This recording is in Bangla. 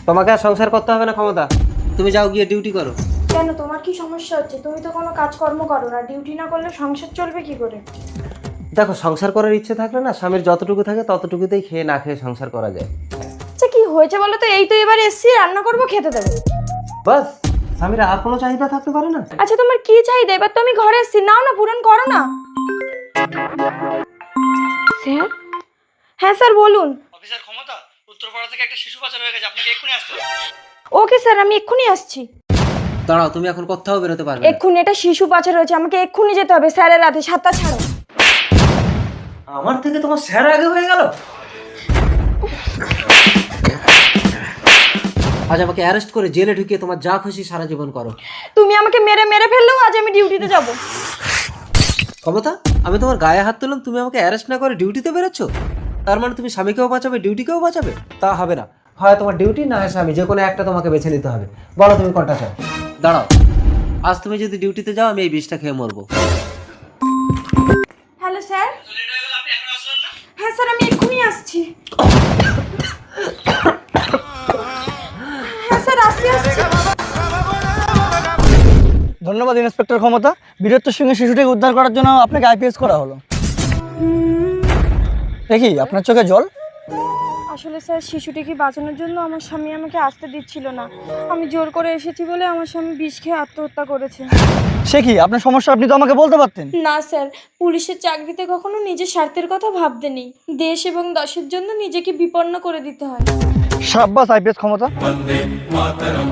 তোমাকে আর সংসার করতে হবে না ক্ষমতা, তুমি যাও গিয়ে ডিউটি করো। কেন, তোমার কি সমস্যা হচ্ছে? তুমি তো কোনো কাজকর্ম করো না, ডিউটি না করলে সংসার চলবে কি করে? দেখো, সংসার করার ইচ্ছে থাকলে না স্বামীর যতটুকু থাকে ততটুকুতেই খেয়ে না খেয়ে সংসার করা যায়। আচ্ছা কি হয়েছে বলো তো? এই তো এবার এসছি, রান্না করবো, খেতে দেবো। বাস, স্বামীর আর কোনো চাহিদা থাকতে পারে না? আচ্ছা তোমার কি চাহিদা? এবার তো আমি ঘরে এসছি, নাও না, পূরণ করো না। স্যার? হ্যাঁ স্যার বলুন। অফিসার ক্ষমতা, উত্তরপাড়া থেকে একটা শিশু পাচার হয়ে গেছে, আপনাকে এক্ষুনি আসতে হবে। ওকে স্যার, আমি এক্ষুনি আসছি। দাঁড়াও, তুমি এখন কোথাও বেরোতে পারবে না। এক্ষুনি এটা শিশু পাচার হয়েছে, আমাকে এক্ষুনি যেতে হবে স্যারের রাতে 7টা ছাড়ো। আমার থেকে তোমার স্যার আগে হয়ে গেল। আজ আমাকে অ্যারেস্ট করে জেলে ঢুকিয়ে তোমার যা খুশি সারা জীবন করো। তুমি আমাকে মেরে মেরে ফেললেও আজ আমি ডিউটিতে যাব। ক্ষমতা, আমি তোমার গায়ে হাত তুললাম, তুমি আমাকে অ্যারেস্ট না করে ডিউটিতে বেরোচ্ছ? তার মানে তুমি স্বামীকেও বাঁচাবে, ডিউটিকেও বাঁচাবে? তা হবে না, হয় তোমার ডিউটি না হয় স্বামী, যে কোনো একটা তোমাকে বেছে নিতে হবে। বলো তুমি কোনটা চাও। দাঁড়াও, আজ তুমি যদি ডিউটিতে যাও আমি এই বিষটা খেয়ে মরবো। Hello sir. লেট হয়ে গেল, আপনি এখন আসলেন না? হ্যাঁ স্যার, আমি এক্ষুনি আসছি। হ্যাঁ স্যার, আসছি। ধন্যবাদ ইন্সপেক্টর ক্ষমতা। বীরত্বের সঙ্গে শিশুটিকে উদ্ধার করার জন্য আপনাকে আইপিএস করা হলো। দেখি আপনার চোখে জল। আসলে স্যার, শিশুটিকে বাঁচানোর জন্য আমার স্বামী আমাকে আসতে দিচ্ছিল না। আমি জোর করে এসেছি বলে আমার স্বামী বিষ খেয়ে আত্মহত্যা করেছে। সে কি আপনার সমস্যা? আপনি তো আমাকে বলতে পারতেন। না স্যার, পুলিশের চাকরিতে কখনো নিজের স্বার্থের কথা ভাবতে নেই। দেশ এবং দশের জন্য নিজেকে বিপন্ন করে দিতে হয়। সাব্বাস আইপিএস ক্ষমতা।